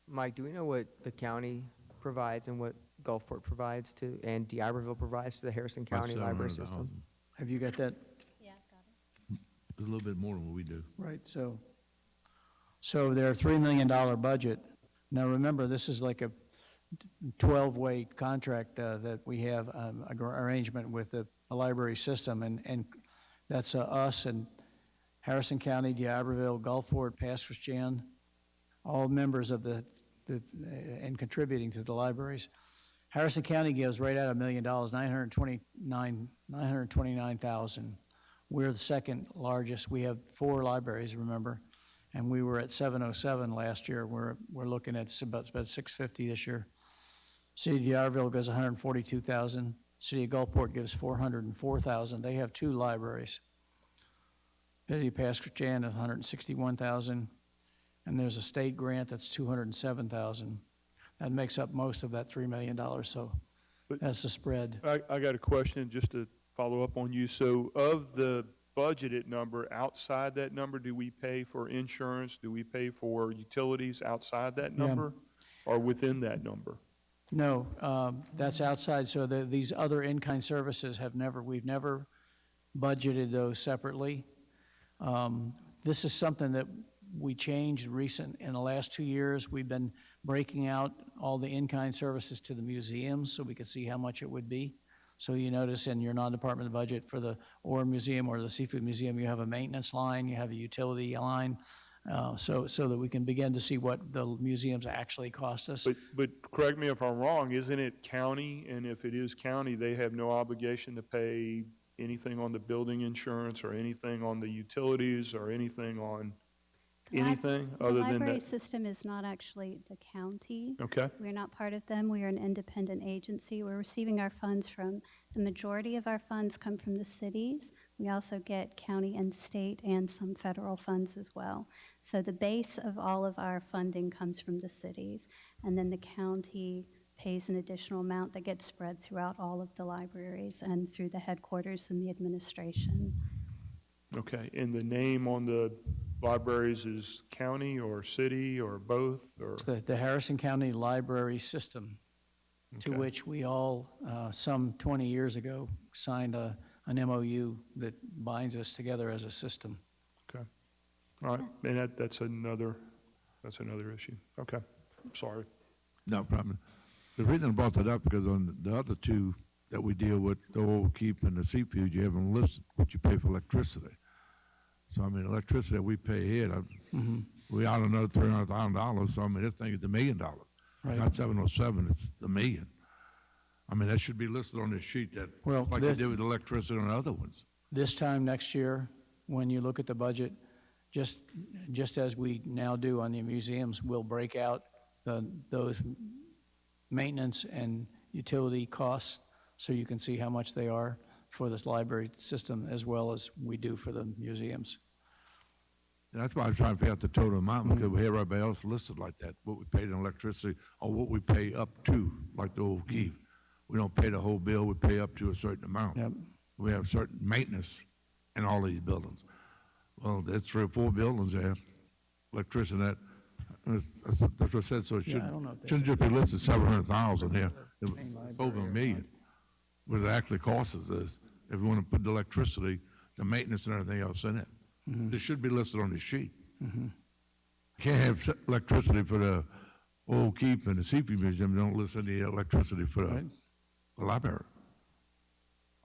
Mike, do we know what the county provides and what Gulfport provides to, and D'Iberville provides to the Harrison About County library 700,000. system? Have you got that? Yeah, got it. It's a little bit more than what we do. Right, so they're a $3 million budget. Now, remember, this is like a 12-way contract that we have, arrangement with the library system, and that's us and Harrison County, D'Iberville, Gulfport, Pasquis-Jan, all members of and contributing to the libraries. Harrison County gives right out $1 million, $929,000. We're the second largest. We have 4 libraries, remember, and we were at 707 last year. We're looking at about 650 this year. City of D'Iberville gives 142,000. City of Gulfport gives 404,000. They have 2 libraries. City of Pasquis-Jan is 161,000, and there's a state grant that's 207,000. That makes up most of that $3 million. So that's the spread. I got a question just to follow up on you. So of the budgeted number, outside that number, do we pay for insurance? Do we pay for utilities outside that number or within that number? No, that's outside. So these other in-kind services we've never budgeted those separately. This is something that we changed in the last 2 years. We've been breaking out all the in-kind services to the museums so we could see how much it would be. So you notice in your non-department budget for the Ore Museum or the Seafood Museum, you have a maintenance line, you have a utility line, so that we can begin to see what the museums actually cost us. But correct me if I'm wrong, isn't it county? And if it is county, they have no obligation to pay anything on the building insurance or anything on the utilities or anything on anything other than that? The library system is not actually the county. Okay. We're not part of them. We are an independent agency. We're receiving our funds the majority of our funds come from the cities. We also get county and state and some federal funds as well. So the base of all of our funding comes from the cities, and then the county pays an additional amount that gets spread throughout all of the libraries and through the headquarters and the administration. Okay, and the name on the libraries is county or city or both? Or It's the Harrison County Library System, to Okay. which we all, some 20 years ago, signed an MOU that binds us together as a system. Okay, all right, and that's another issue. Okay, sorry. No problem. The reason I brought that up, because on the other 2 that we deal with, the Old Keep and the Seafood, you haven't listed what you pay for electricity. So, I mean, electricity that we pay here, we ought another $300,000, so, I mean, this thing is $1 million. Right. It's not 707, it's $1 million. I mean, that should be listed on this sheet, that, Well, like you did with electricity on the other ones. This time next year, when you look at the budget, just as we now do on the museums, we'll break out those maintenance and utility costs so you can see how much they are for this library system as well as we do for the museums. And that's why I was trying to figure out the total amount, because we have everybody else listed like that, what we paid in electricity or what we pay up to, like the Old Keep. We don't pay the whole bill, we pay up to a certain amount. Yep. We have certain maintenance in all these buildings. Well, there's 3 or 4 buildings there, electricity, that's what I said, so it Yeah, I don't know if they shouldn't just be listed 700,000 here. It's Main library over $1 million. What it actually costs us is, if we want to put the electricity, the maintenance and everything else in it. This should be listed on the sheet. Can't have electricity for the Old Keep and the CP Museum don't list any electricity for Right. the library.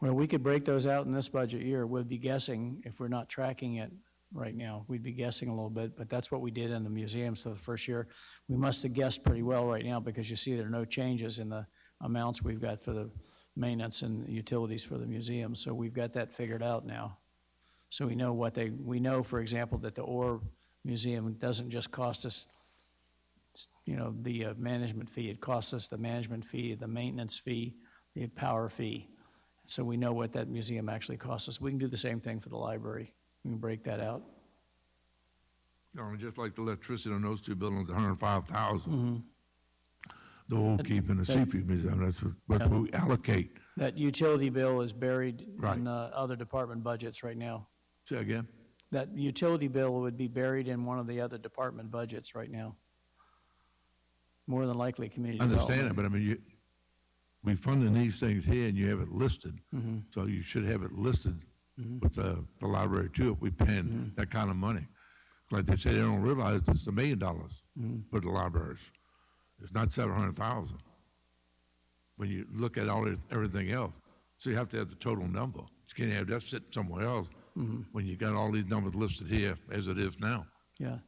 Well, we could break those out in this budget year. We'd be guessing, if we're not tracking it right now, we'd be guessing a little bit, but that's what we did in the museums for the first year. We must have guessed pretty well right now because you see there are no changes in the amounts we've got for the maintenance and utilities for the museum. So we've got that figured out now. So we know we know, for example, that the Orr Museum doesn't just cost us, the management fee. It costs us the management fee, the maintenance fee, the power fee. So we know what that museum actually costs us. We can do the same thing for the library. We can break that out. Just like the electricity on those two buildings, 105,000. The Old Keep and the CP Museum, that's what we allocate. That utility bill is buried Right. in other department budgets right now. Say again? That utility bill would be buried in one of the other department budgets right now. More than likely, community I understand it, development. but I mean, we funding these things here and you have it listed. Mhm. So you should have it listed Mhm. with the library too, if we paying that kind of money. Like they say, they don't realize it's $1 million for the libraries. It's not 700,000. When you look at everything else, so you have to have the total number. You can't have that sitting somewhere else when you got all these numbers listed here as it is now. Yeah.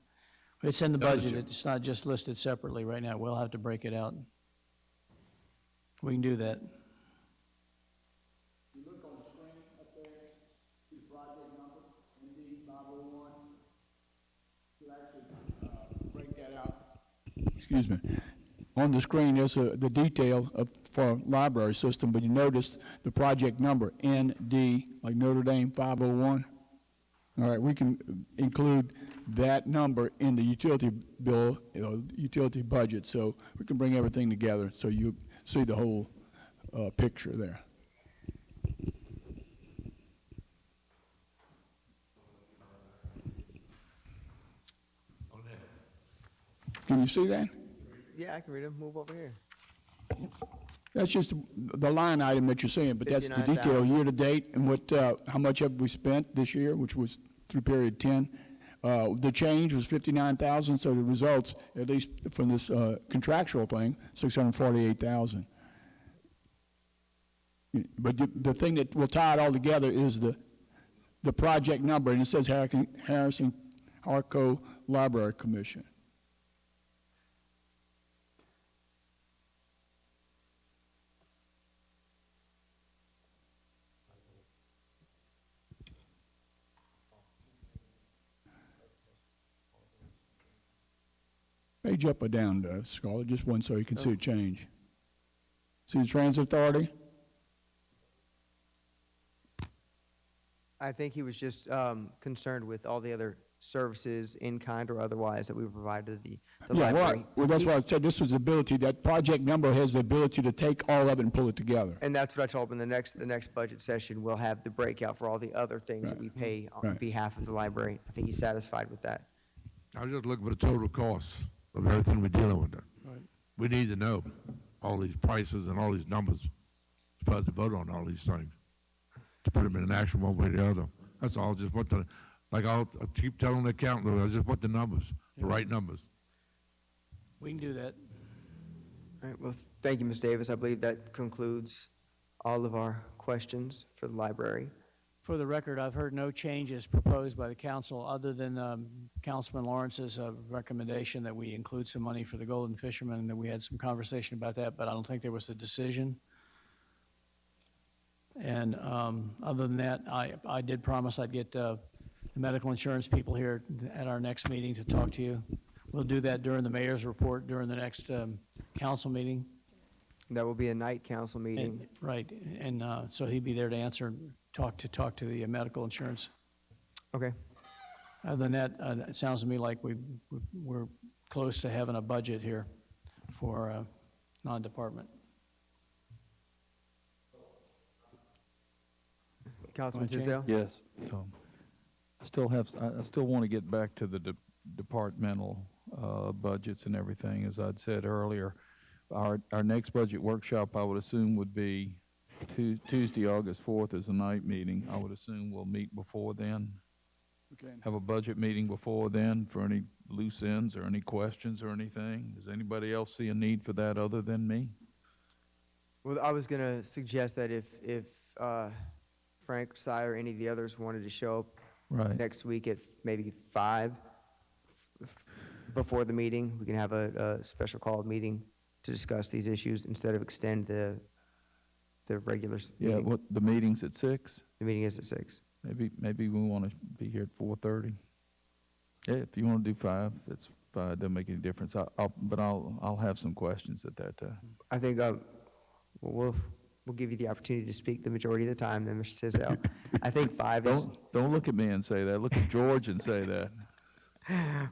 It's in the Other budget. two. It's not just listed separately right now. We'll have to break it out. We can do that. You look on the screen up there, see the project number, MD 501. You actually break that out. Excuse me. On the screen, there's the detail for library system, but you notice the project number, ND, like Notre Dame 501. All right, we can include that number in the utility bill, utility budget, so we can bring everything together so you see the whole picture there. Can you see that? Yeah, I can read them. Move over here. That's just the line item that you're seeing, but that's the detail 59,000. year-to-date and how much have we spent this year, which was through period 10. The change was 59,000, so the results, at least from this contractual thing, 648,000. But the thing that will tie it all together is the project number, and it says Harrison Harco Library Commission. Page up or down, Scarlett, just one so you can see a change. See the Transit Authority? I think he was just concerned with all the other services, in kind or otherwise, that we provided the Yeah, library. well, that's why I said this was the ability, that project number has the ability to take all of it and pull it together. And that's what I told him, the next budget session, we'll have the breakout for all the other things that we pay on Right. behalf of the library. I think he's satisfied with that. I was just looking for the total cost of everything we're dealing with. Right. We need to know all these prices and all these numbers for us to vote on all these things, to put them in an action one way or the other. That's all, just what I keep telling the accountant, I just want the numbers, the right numbers. We can do that. All right, well, thank you, Ms. Davis. I believe that concludes all of our questions for the library. For the record, I've heard no changes proposed by the council other than Councilman Lawrence's recommendation that we include some money for the Golden Fisherman, and that we had some conversation about that, but I don't think there was a decision. And other than that, I did promise I'd get the medical insurance people here at our next meeting to talk to you. We'll do that during the mayor's report during the next council meeting. That will be a night council meeting. Right, and so he'd be there to answer and talk to the medical insurance. Okay. Other than that, it sounds to me like we're close to having a budget here for non-department. Councilman Wanna change? Tisdale? Yes. I still want to get back to the departmental budgets and everything, as I'd said earlier. Our next budget workshop, I would assume, would be Tuesday, August 4th is a night meeting. I would assume we'll meet before then. Okay. have a budget meeting before then for any loose ends or any questions or anything? Does anybody else see a need for that other than me? Well, I was going to suggest that if Frank, Si, or any of the others wanted to show up Right. next week at maybe 5 before the meeting, we can have a special called meeting to discuss these issues instead of extend the regular Yeah, meeting. what, the meeting's at 6? The meeting is at 6. Maybe we want to be here at 4:30. Yeah, if you want to do 5, that's fine, doesn't make any difference. I'll have some questions at that time. I think we'll give you the opportunity to speak the majority of the time, then, Mr. Tisdale. I think 5 is, Don't look at me and say that. Look at George and say that.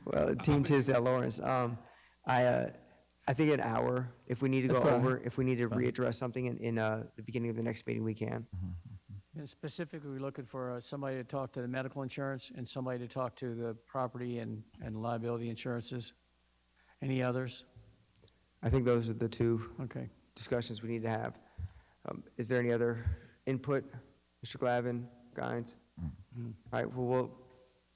well, Team Tisdale Lawrence. I think an hour, if we need to That's go fine. over, if we need to readdress something in the beginning of the next meeting, we can. And specifically, we're looking for somebody to talk to the medical insurance and somebody to talk to the property and liability insurances. Any others? I think those are the two Okay. discussions we need to have. Is there any other input, Mr. Glavin, Guines? All right, well, we'll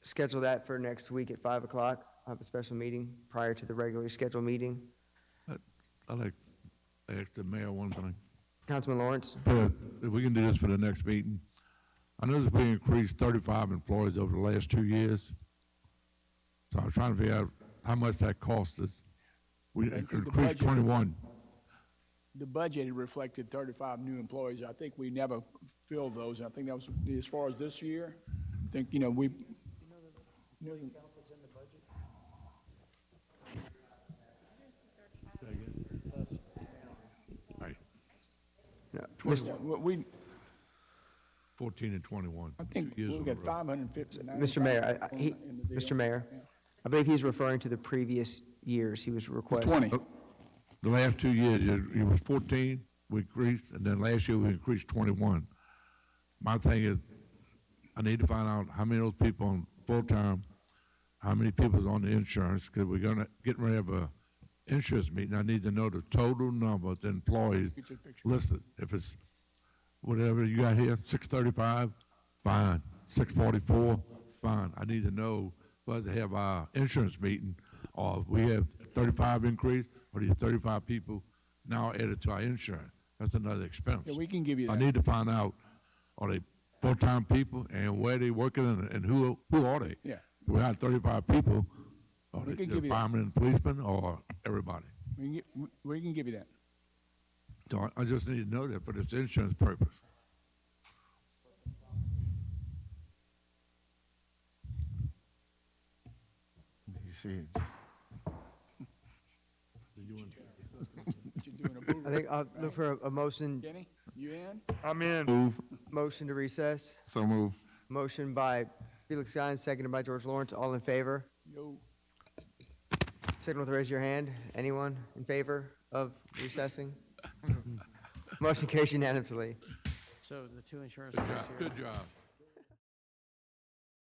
schedule that for next week at 5 o'clock. I'll have a special meeting prior to the regularly scheduled meeting. I'd like to ask the mayor one thing. Councilman Lawrence? If we can do this for the next meeting, I noticed we increased 35 employees over the last 2 years. So I was trying to figure out how much that cost us. We I think the increased budget 21. The budget reflected 35 new employees. I think we never filled those. I think that was, as far as this year, I think, we. Right. No, 21, We, 14 and 21. I think 2 years we in a got row. 559. Mr. Mayor, Mr. Mayor, I believe he's referring to the previous years he was requesting. 20. The last 2 years, it was 14, we increased, and then last year we increased 21. My thing is, I need to find out how many of those people on full-time, how many people is on the insurance, because we're gonna get ready to have a insurance meeting. I need to know the total number of employees Get your picture. listed. If it's whatever you got here, 635, fine. 644, fine. I need to know whether to have our insurance meeting, or if we have 35 increase, or these 35 people now added to our insurance. That's another expense. Yeah, we can give you I that. need to find out, are they full-time people, and where they working, and who are they? Yeah. We have 35 people, are We they can give the you that. firemen and policemen, or everybody? We can give you that. So I just need to know that for this insurance purpose. You see it, just You're doing a move. I think I'll look for a motion, Kenny, you in? I'm in. move, motion to recess. so move. Motion by Felix Guines, seconded by George Lawrence. All in favor? Yo. Signal with raise your hand. Anyone in favor of recessing? Motion carries unanimously. So the two insurance Good guys job. here. Good job.